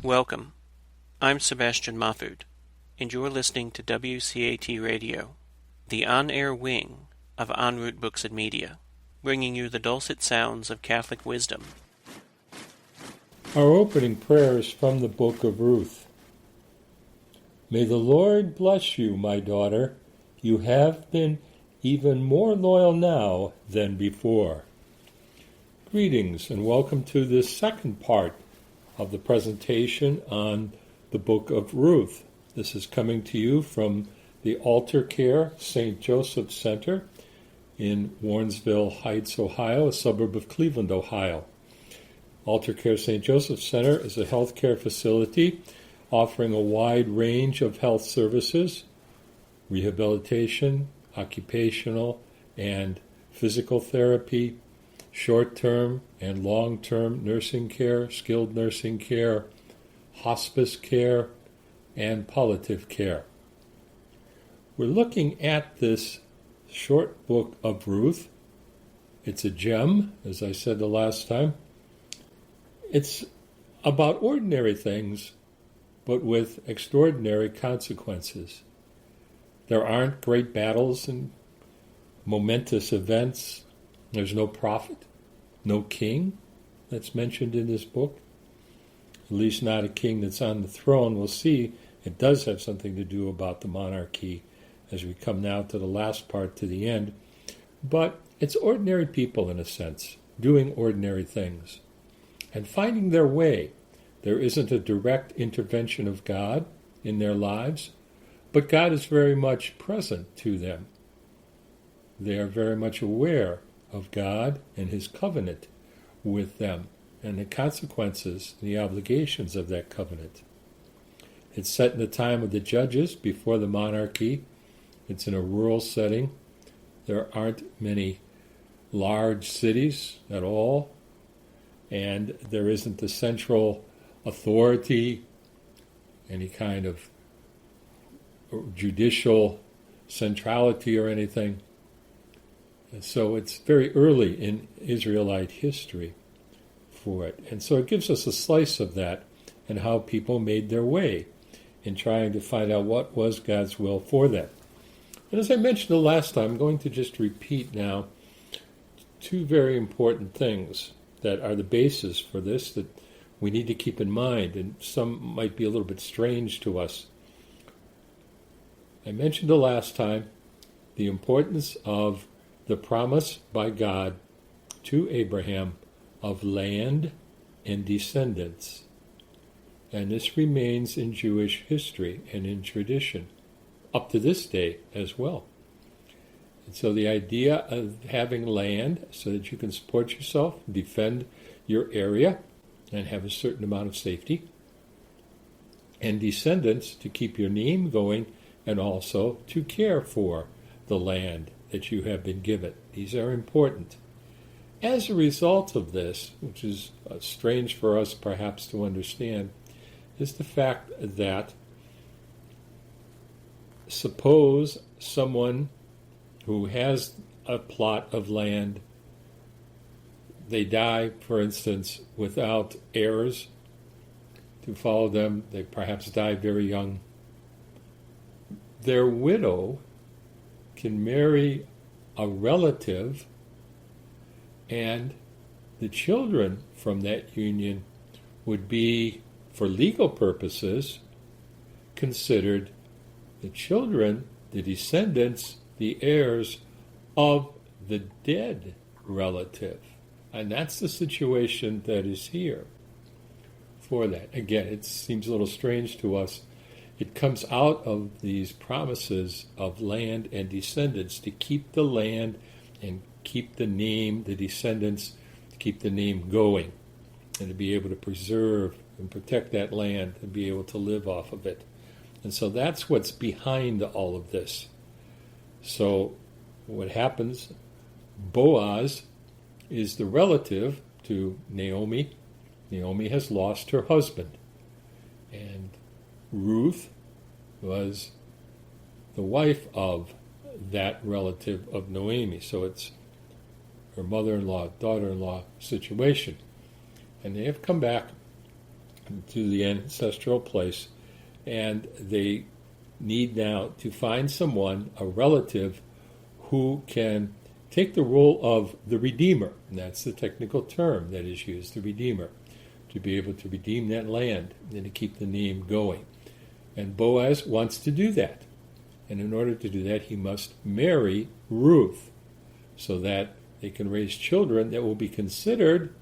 Welcome. I'm Sebastian Mahfood, and you're listening to WCAT Radio, the on-air wing of En Route Books and Media, bringing you the dulcet sounds of Catholic wisdom. Our opening prayer is from the Book of Ruth. May the Lord bless you, my daughter. You have been even more loyal now than before. Greetings and welcome to this second part of the presentation on the Book of Ruth. This is coming to you from the Altar Care St. Joseph Center in Warrensville Heights, Ohio, a suburb of Cleveland, Ohio. Altar Care St. Joseph Center is a healthcare facility offering a wide range of health services, rehabilitation, occupational and physical therapy, short-term and long-term nursing care, skilled nursing care, hospice care, and palliative care. We're looking at this short book of Ruth. It's a gem, as I said the last time. It's about ordinary things, but with extraordinary consequences. There aren't great battles and momentous events. There's no prophet, no king that's mentioned in this book, at least not a king that's on the throne. We'll see it does have something to do about the monarchy as we come now to the last part, to the end. But it's ordinary people, in a sense, doing ordinary things and finding their way. There isn't a direct intervention of God in their lives, but God is very much present to them. They are very much aware of God and his covenant with them and the consequences, the obligations of that covenant. It's set in the time of the judges before the monarchy. It's in a rural setting. There aren't many large cities at all, and there isn't the central authority, any kind of judicial centrality or anything. And so it's very early in Israelite history for it. And so it gives us a slice of that and how people made their way in trying to find out what was God's will for them. And as I mentioned the last time, I'm going to just repeat now two very important things that are the basis for this that we need to keep in mind, and some might be a little bit strange to us. I mentioned the last time the importance of the promise by God to Abraham of land and descendants. And this remains in Jewish history and in tradition, up to this day as well. And so the idea of having land so that you can support yourself, defend your area, and have a certain amount of safety, and descendants to keep your name going, and also to care for the land that you have been given. These are important. As a result of this, which is strange for us perhaps to understand, is the fact that suppose someone who has a plot of land, they die, for instance, without heirs to follow them, they perhaps die very young. Their widow can marry a relative, and the children from that union would be, for legal purposes, considered the children, the descendants, the heirs of the dead relative. And that's the situation that is here for that. Again, it seems a little strange to us. It comes out of these promises of land and descendants to keep the land and keep the name, the descendants, to keep the name going, and to be able to preserve and protect that land and be able to live off of it. And so that's what's behind all of this. So what happens, Boaz is the relative to Naomi. Naomi has lost her husband. And Ruth was the wife of that relative of Naomi. So it's her mother-in-law, daughter-in-law situation. And they have come back to the ancestral place, and they need now to find someone, a relative, who can take the role of the Redeemer, and that's the technical term that is used, the Redeemer, to be able to redeem that land and to keep the name going. And Boaz wants to do that. And in order to do that, he must marry Ruth so that they can raise children that will be considered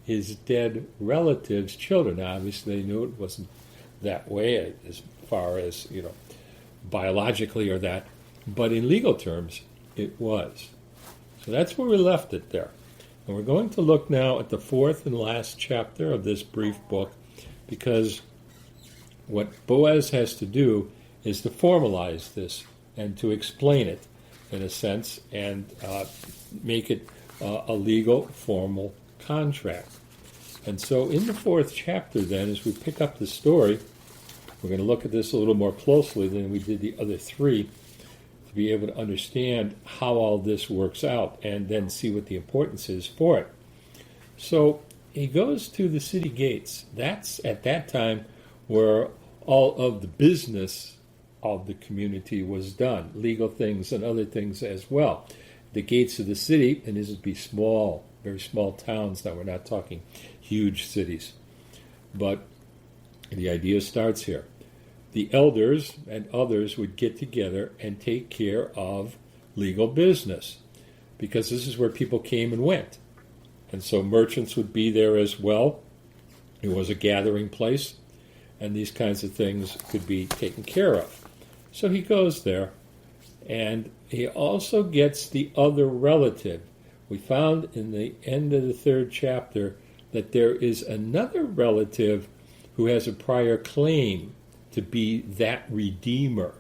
his dead relatives' children. Now, obviously, they knew it wasn't that way as far as, biologically or that, but in legal terms, it was. So that's where we left it there. And we're going to look now at the fourth and last chapter of this brief book, because what Boaz has to do is to formalize this and to explain it in a sense and make it a legal, formal contract. And so in the fourth chapter then, as we pick up the story, we're going to look at this a little more closely than we did the other three to be able to understand how all this works out and then see what the importance is for it. So he goes to the city gates. That's at that time where all of the business of the community was done, legal things and other things as well. The gates of the city, and this would be small, very small towns. Now we're not talking huge cities, but the idea starts here. The elders and others would get together and take care of legal business, because this is where people came and went. And so merchants would be there as well. It was a gathering place, and these kinds of things could be taken care of. So he goes there, and he also gets the other relative. We found in the end of the third chapter that there is another relative who has a prior claim to be that redeemer.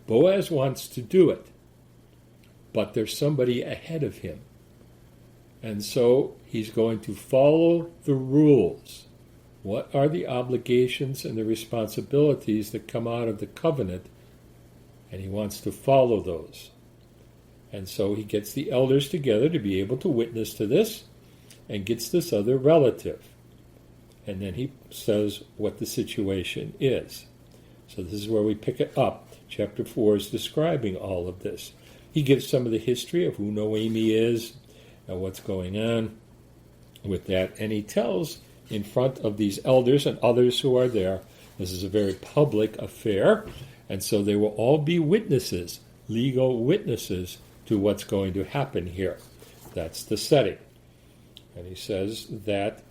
Boaz wants to do it, but there's somebody ahead of him. And so he's going to follow the rules. What are the obligations and the responsibilities that come out of the covenant? And he wants to follow those. And so he gets the elders together to be able to witness to this and gets this other relative. And then he says what the situation is. So this is where we pick it up. Chapter 4 is describing all of this. He gives some of the history of who Noemi is and what's going on with that. And he tells in front of these elders and others who are there, this is a very public affair, and so they will all be witnesses, legal witnesses to what's going to happen here. That's the setting. And he says that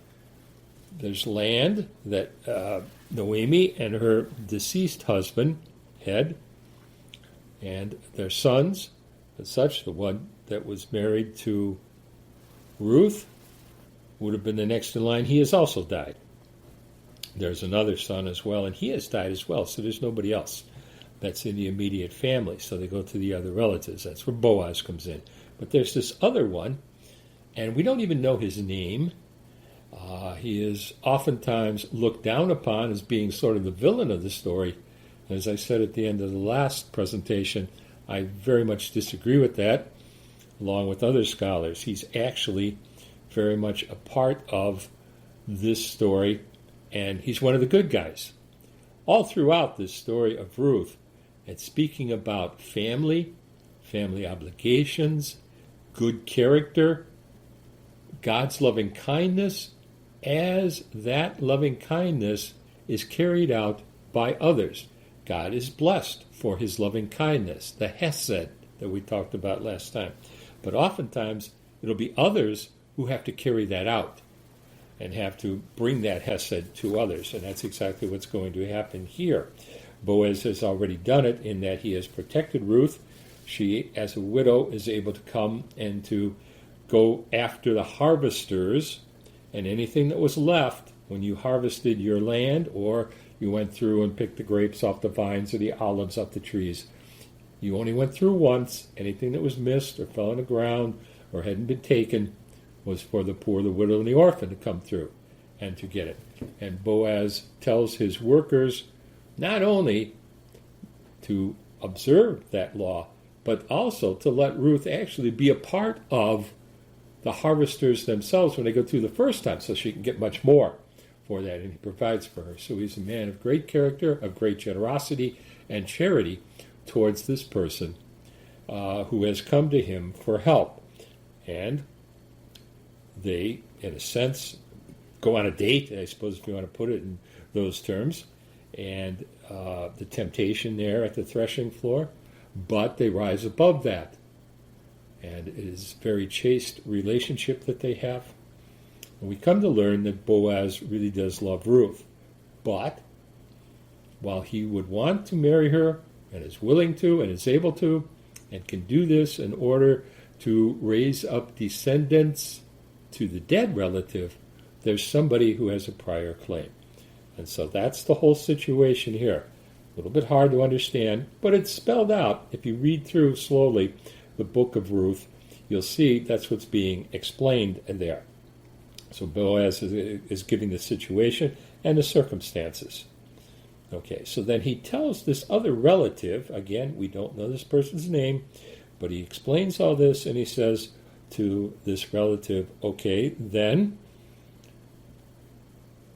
there's land that Noemi and her deceased husband had, and their sons, and such. The one that was married to Ruth would have been the next in line. He has also died. There's another son as well, and he has died as well, so there's nobody else that's in the immediate family. So they go to the other relatives. That's where Boaz comes in. But there's this other one, and we don't even know his name. He is oftentimes looked down upon as being sort of the villain of the story. As I said at the end of the last presentation, I very much disagree with that, along with other scholars. He's actually very much a part of this story, and he's one of the good guys. All throughout this story of Ruth, it's speaking about family obligations, good character, God's loving kindness, as that loving kindness is carried out by others. God is blessed for his loving kindness, the hesed that we talked about last time. But oftentimes, it'll be others who have to carry that out and have to bring that hesed to others. And that's exactly what's going to happen here. Boaz has already done it in that he has protected Ruth. She, as a widow, is able to come and to go after the harvesters, and anything that was left when you harvested your land, or you went through and picked the grapes off the vines or the olives off the trees. You only went through once. Anything that was missed or fell on the ground or hadn't been taken was for the poor, the widow, and the orphan to come through and to get it. And Boaz tells his workers not only to observe that law, but also to let Ruth actually be a part of the harvesters themselves when they go through the first time, so she can get much more for that, and he provides for her. So he's a man of great character, of great generosity and charity towards this person who has come to him for help. And they, in a sense, go on a date, I suppose, if you want to put it in those terms, and the temptation there at the threshing floor, but they rise above that. And it is a very chaste relationship that they have. And we come to learn that Boaz really does love Ruth. But while he would want to marry her, and is willing to, and is able to, and can do this in order to raise up descendants to the dead relative, there's somebody who has a prior claim. And so that's the whole situation here. A little bit hard to understand, but it's spelled out. If you read through slowly the Book of Ruth, you'll see that's what's being explained there. So Boaz is giving the situation and the circumstances. Okay, so then he tells this other relative, again, we don't know this person's name, but he explains all this, and he says to this relative, okay, then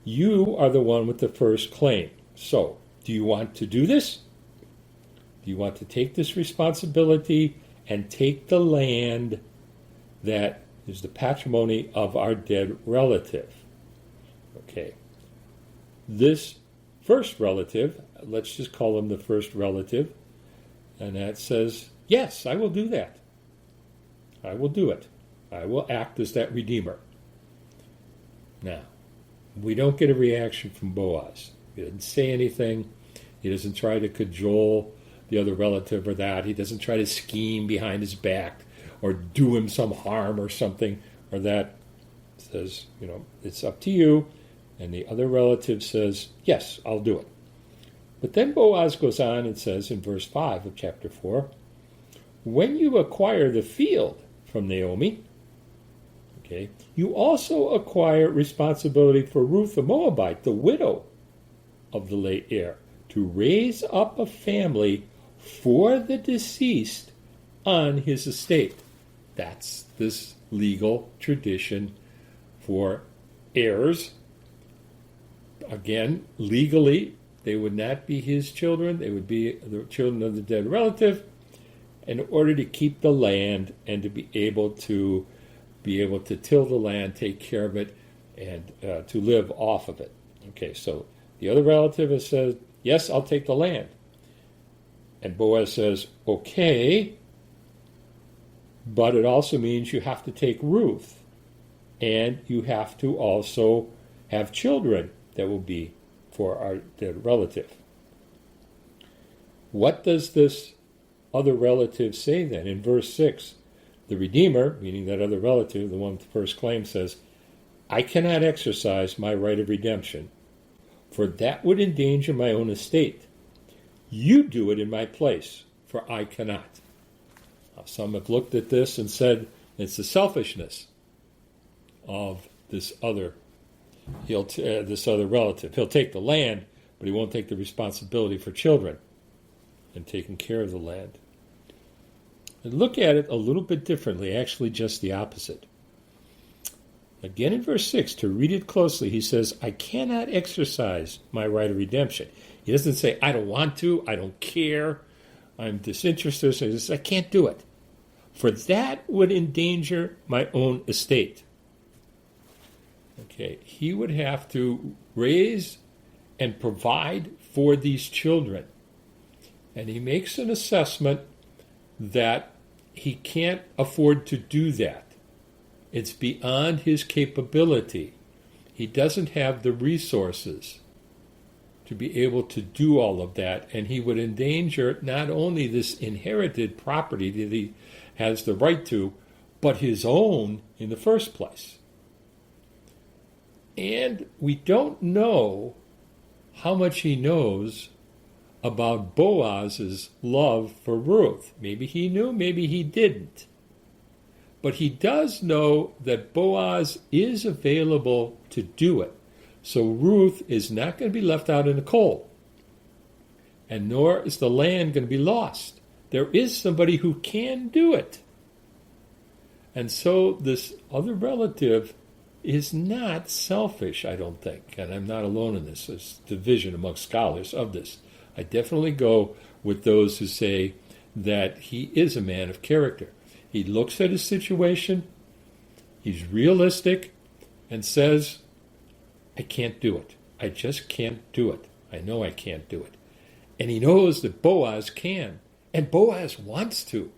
you are the one with the first claim. So, do you want to do this? Do you want to take this responsibility and take the land that is the patrimony of our dead relative? Okay. This first relative, let's just call him the first relative, and that says, yes, I will do that. I will do it. I will act as that redeemer. Now, we don't get a reaction from Boaz. He doesn't say anything. He doesn't try to cajole the other relative or that. He doesn't try to scheme behind his back or do him some harm or something or that. Says, it's up to you. And the other relative says, yes, I'll do it. But then Boaz goes on and says in verse 5 of chapter 4, when you acquire the field from Naomi, okay, you also acquire responsibility for Ruth the Moabite, the widow of the late heir, to raise up a family for the deceased on his estate. That's this legal tradition for heirs. Again, legally, they would not be his children. They would be the children of the dead relative in order to keep the land and to be able to till the land, take care of it, and to live off of it. Okay, so the other relative has said, yes, I'll take the land. And Boaz says, okay, but it also means you have to take Ruth, and you have to also have children that will be for our dead relative. What does this other relative say then? In verse 6, the Redeemer, meaning that other relative, the one with the first claim, says, I cannot exercise my right of redemption, for that would endanger my own estate. You do it in my place, for I cannot. Now, some have looked at this and said it's the selfishness of this other relative. He'll take the land, but he won't take the responsibility for children and taking care of the land. And look at it a little bit differently, actually just the opposite. Again in verse 6, to read it closely, he says, I cannot exercise my right of redemption. He doesn't say, I don't want to, I don't care, I'm disinterested. So he says, I can't do it, for that would endanger my own estate. Okay, he would have to raise and provide for these children. And he makes an assessment that he can't afford to do that. It's beyond his capability. He doesn't have the resources to be able to do all of that, and he would endanger not only this inherited property that he has the right to, but his own in the first place. And we don't know how much he knows about Boaz's love for Ruth. Maybe he knew, maybe he didn't. But he does know that Boaz is available to do it. So Ruth is not going to be left out in the cold. And nor is the land going to be lost. There is somebody who can do it. And so this other relative is not selfish, I don't think. And I'm not alone in this. There's division among scholars of this. I definitely go with those who say that he is a man of character. He looks at his situation, he's realistic, and says, I can't do it. I just can't do it. I know I can't do it. And he knows that Boaz can, and Boaz wants to.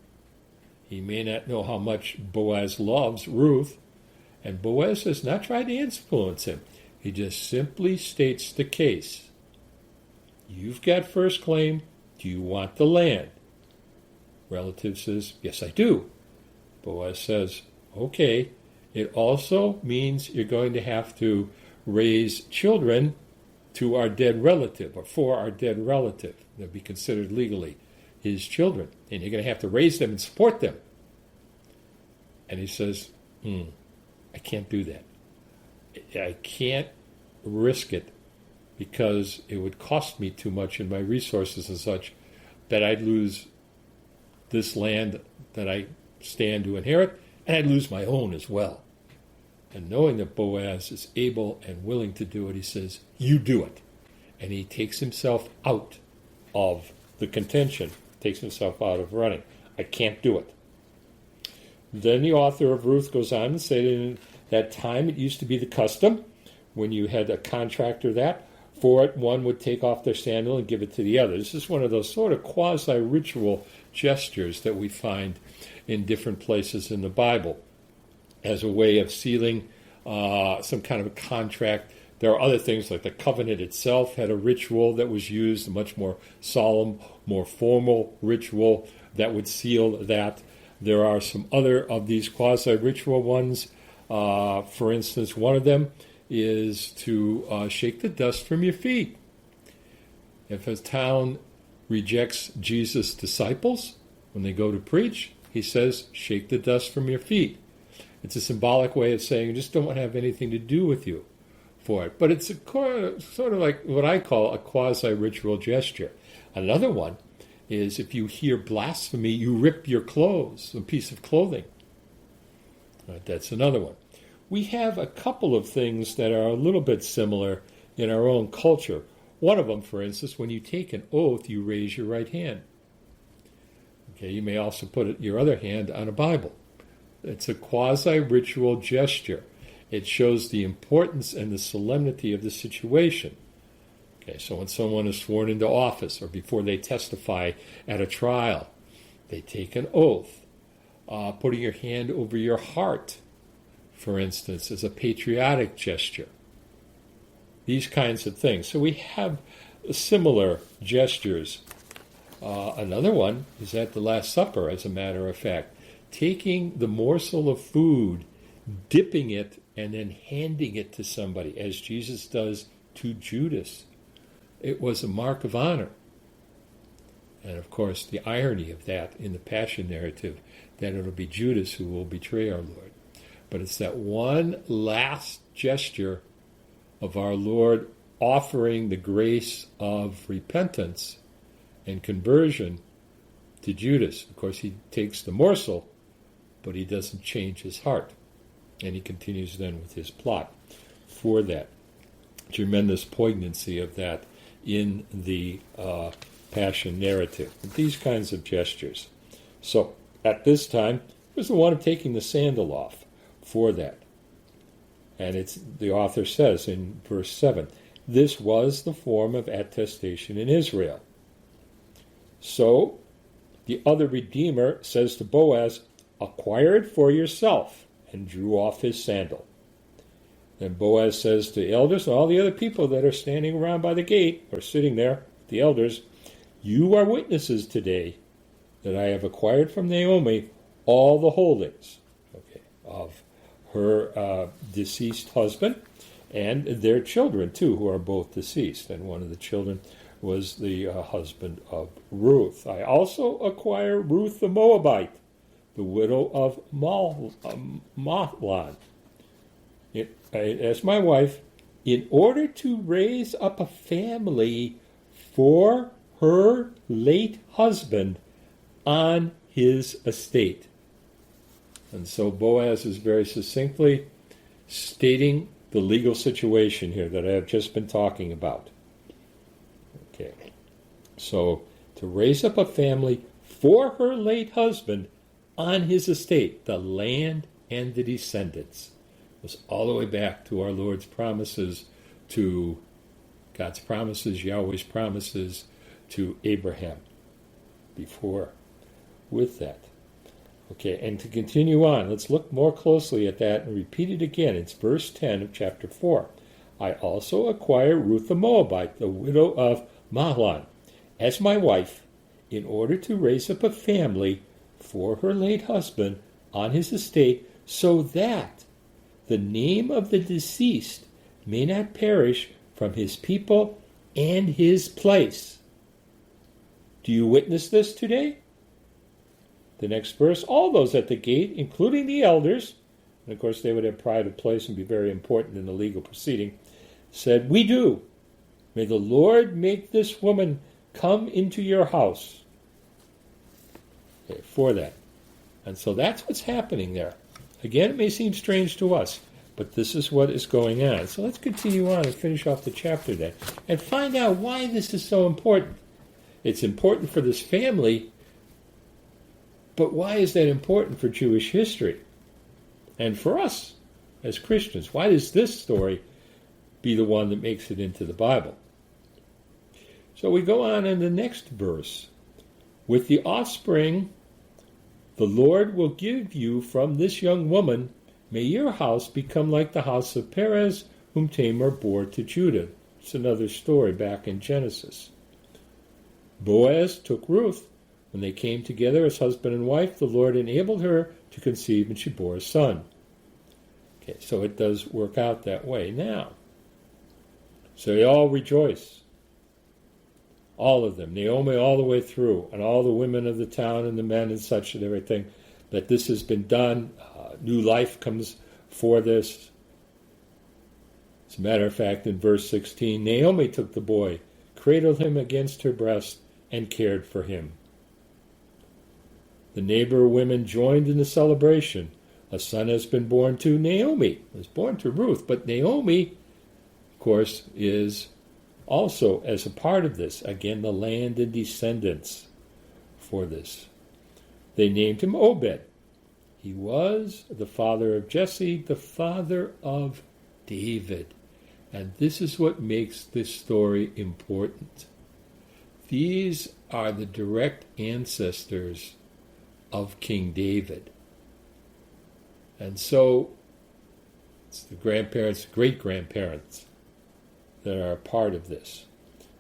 He may not know how much Boaz loves Ruth, and Boaz has not tried to influence him. He just simply states the case. You've got first claim. Do you want the land? Relative says, yes, I do. Boaz says, okay. It also means you're going to have to raise children to our dead relative, or for our dead relative. They'll be considered legally his children. And you're going to have to raise them and support them. And he says, I can't do that. I can't risk it because it would cost me too much in my resources and such that I'd lose this land that I stand to inherit, and I'd lose my own as well. And knowing that Boaz is able and willing to do it, he says, you do it. And he takes himself out of the contention, takes himself out of running. I can't do it. Then the author of Ruth goes on and said, in that time it used to be the custom, when you had a contractor that, for it one would take off their sandal and give it to the other. This is one of those sort of quasi-ritual gestures that we find in different places in the Bible as a way of sealing some kind of a contract. There are other things like the covenant itself had a ritual that was used, a much more solemn, more formal ritual that would seal that. There are some other of these quasi-ritual ones. For instance, one of them is to shake the dust from your feet. If a town rejects Jesus' disciples when they go to preach, he says, shake the dust from your feet. It's a symbolic way of saying, I just don't want to have anything to do with you for it. But it's sort of like what I call a quasi-ritual gesture. Another one is if you hear blasphemy, you rip your clothes, a piece of clothing. That's another one. We have a couple of things that are a little bit similar in our own culture. One of them, for instance, when you take an oath, you raise your right hand. Okay, you may also put your other hand on a Bible. It's a quasi-ritual gesture. It shows the importance and the solemnity of the situation. Okay, so when someone is sworn into office or before they testify at a trial, they take an oath. Putting your hand over your heart, for instance, is a patriotic gesture. These kinds of things. So we have similar gestures. Another one is at the Last Supper, as a matter of fact. Taking the morsel of food, dipping it, and then handing it to somebody, as Jesus does to Judas. It was a mark of honor. And of course, the irony of that in the Passion narrative, that it'll be Judas who will betray our Lord. But it's that one last gesture of our Lord offering the grace of repentance and conversion to Judas. Of course, he takes the morsel, but he doesn't change his heart. And he continues then with his plot for that. Tremendous poignancy of that in the Passion narrative. These kinds of gestures. So, at this time, there's the one of taking the sandal off for that. And it's the author says in verse 7, this was the form of attestation in Israel. So, the other redeemer says to Boaz, acquire it for yourself, and drew off his sandal. Then Boaz says to the elders and all the other people that are standing around by the gate, or sitting there, the elders, you are witnesses today that I have acquired from Naomi all the holdings of her deceased husband and their children, too, who are both deceased. And one of the children was the husband of Ruth. I also acquire Ruth the Moabite, the widow of Mahlon, as my wife, in order to raise up a family for her late husband on his estate. And so Boaz is very succinctly stating the legal situation here that I have just been talking about. Okay. So, to raise up a family for her late husband on his estate, the land and the descendants. It was all the way back to our Lord's promises, to God's promises, Yahweh's promises to Abraham before with that. Okay, and to continue on, let's look more closely at that and repeat it again. It's verse 10 of chapter 4. I also acquire Ruth the Moabite, the widow of Mahlon, as my wife, in order to raise up a family for her late husband on his estate, so that the name of the deceased may not perish from his people and his place. Do you witness this today? The next verse, all those at the gate, including the elders, and of course they would have pride of place and be very important in the legal proceeding, said, we do. May the Lord make this woman come into your house. Okay, for that. And so that's what's happening there. Again, it may seem strange to us, but this is what is going on. So let's continue on and finish off the chapter then, and find out why this is so important. It's important for this family, but why is that important for Jewish history? And for us as Christians, why does this story be the one that makes it into the Bible? So we go on in the next verse. With the offspring, the Lord will give you from this young woman. May your house become like the house of Perez, whom Tamar bore to Judah. It's another story back in Genesis. Boaz took Ruth. When they came together as husband and wife, the Lord enabled her to conceive, and she bore a son. Okay, so it does work out that way now. So they all rejoice. All of them, Naomi all the way through, and all the women of the town and the men and such and everything, that this has been done. New life comes for this. As a matter of fact, in verse 16, Naomi took the boy, cradled him against her breast, and cared for him. The neighbor women joined in the celebration. A son has been born to Naomi. It was born to Ruth, but Naomi, of course, is also as a part of this. Again, the land and descendants for this. They named him Obed. He was the father of Jesse, the father of David. And this is what makes this story important. These are the direct ancestors of King David. And so it's the grandparents, great-grandparents that are a part of this.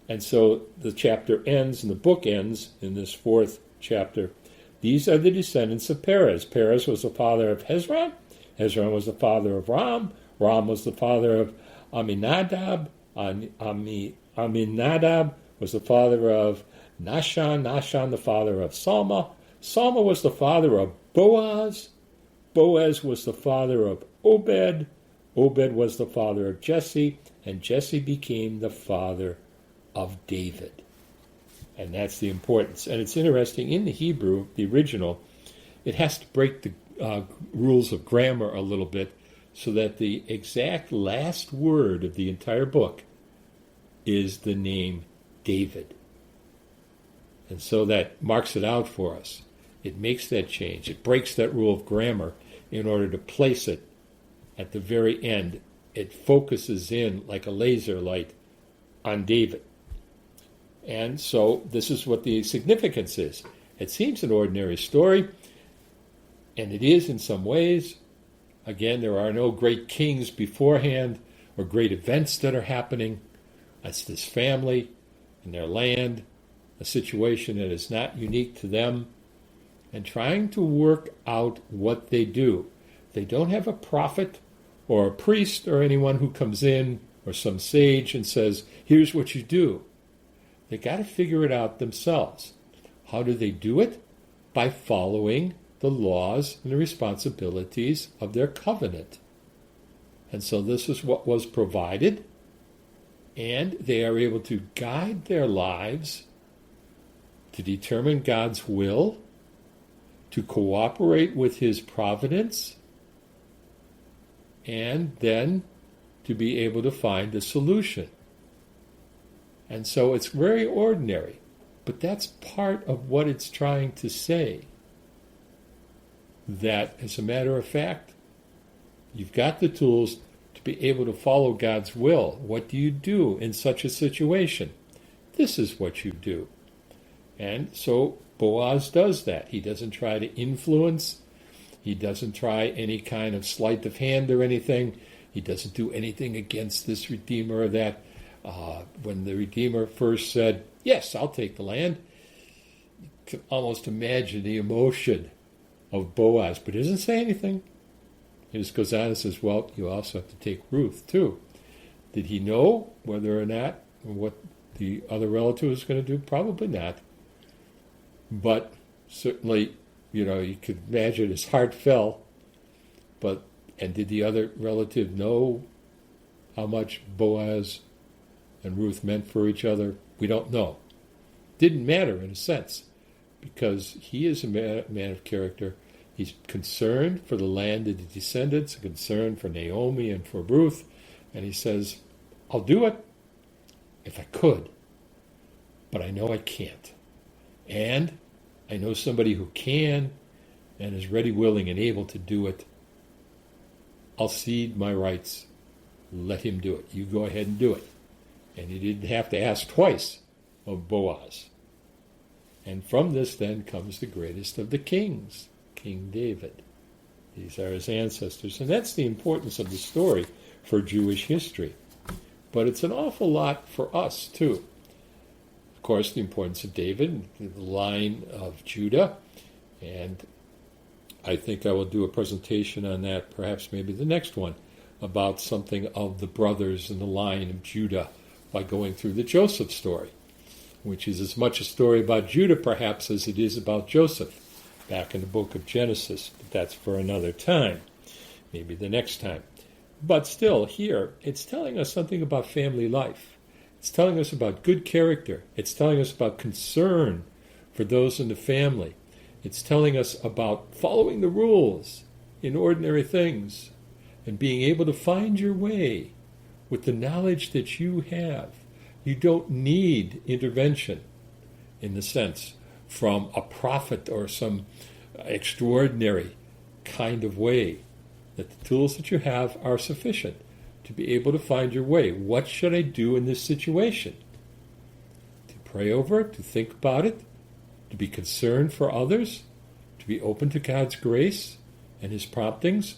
And so the chapter ends, and the book ends in this fourth chapter. These are the descendants of Perez. Perez was the father of Hezron. Hezron was the father of Ram. Ram was the father of Aminadab. Aminadab was the father of Nahshon. Nahshon the father of Salma. Salma was the father of Boaz. Boaz was the father of Obed. Obed was the father of Jesse. And Jesse became the father of David. And that's the importance. And it's interesting, in the Hebrew, the original, it has to break the rules of grammar a little bit so that the exact last word of the entire book is the name David. And so that marks it out for us. It makes that change. It breaks that rule of grammar in order to place it at the very end. It focuses in like a laser light on David. And so this is what the significance is. It seems an ordinary story, and it is in some ways. Again, there are no great kings beforehand or great events that are happening. It's this family and their land, a situation that is not unique to them, and trying to work out what they do. They don't have a prophet or a priest or anyone who comes in or some sage and says, here's what you do. They got to figure it out themselves. How do they do it? By following the laws and the responsibilities of their covenant. And so this is what was provided, and they are able to guide their lives to determine God's will, to cooperate with His providence, and then to be able to find a solution. And so it's very ordinary, but that's part of what it's trying to say. That, as a matter of fact, you've got the tools to be able to follow God's will. What do you do in such a situation? This is what you do. And so Boaz does that. He doesn't try to influence. He doesn't try any kind of sleight of hand or anything. He doesn't do anything against this Redeemer or that. When the Redeemer first said, yes, I'll take the land, you can almost imagine the emotion of Boaz, but he doesn't say anything. He just goes on and says, well, you also have to take Ruth too. Did he know whether or not, or what the other relative was going to do? Probably not. But certainly, you could imagine his heart fell. And did the other relative know how much Boaz and Ruth meant for each other? We don't know. Didn't matter in a sense, because he is a man of character. He's concerned for the land of the descendants, concerned for Naomi and for Ruth, and he says, I'll do it if I could, but I know I can't. And I know somebody who can and is ready, willing, and able to do it. I'll cede my rights. Let him do it. You go ahead and do it. And he didn't have to ask twice of Boaz. And from this then comes the greatest of the kings, King David. These are his ancestors. And that's the importance of the story for Jewish history. But it's an awful lot for us, too. Of course, the importance of David, the line of Judah. And I think I will do a presentation on that, perhaps maybe the next one, about something of the brothers in the line of Judah by going through the Joseph story, which is as much a story about Judah, perhaps, as it is about Joseph, back in the book of Genesis. But that's for another time, maybe the next time. But still, here, it's telling us something about family life. It's telling us about good character. It's telling us about concern for those in the family. It's telling us about following the rules in ordinary things and being able to find your way with the knowledge that you have. You don't need intervention, in the sense, from a prophet or some extraordinary kind of way. That the tools that you have are sufficient to be able to find your way. What should I do in this situation? To pray over it, to think about it, to be concerned for others, to be open to God's grace and his promptings,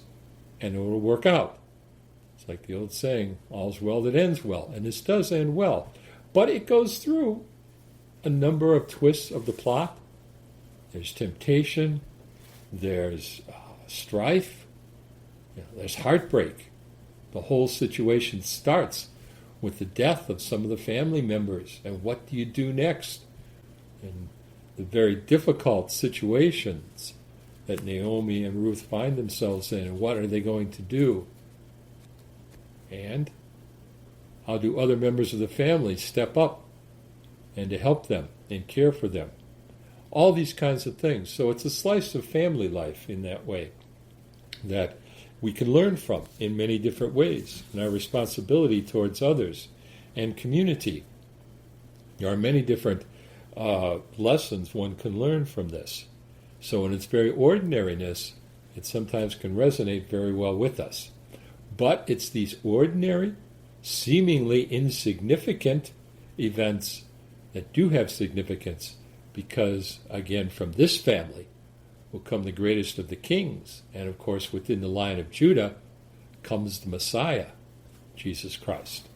and it will work out. It's like the old saying, all's well that ends well, and this does end well. But it goes through a number of twists of the plot. There's temptation, there's strife, there's heartbreak. The whole situation starts with the death of some of the family members, and what do you do next? And the very difficult situations that Naomi and Ruth find themselves in, and what are they going to do? And how do other members of the family step up and to help them and care for them? All these kinds of things. So it's a slice of family life in that way that we can learn from in many different ways, and our responsibility towards others and community. There are many different lessons one can learn from this. So in its very ordinariness, it sometimes can resonate very well with us. But it's these ordinary, seemingly insignificant events that do have significance, because, again, from this family will come the greatest of the kings. And, of course, within the line of Judah comes the Messiah, Jesus Christ.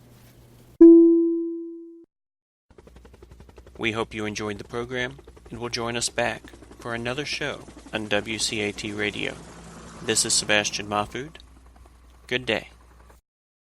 We hope you enjoyed the program and will join us back for another show on WCAT Radio. This is Sebastian Mahfood. Good day.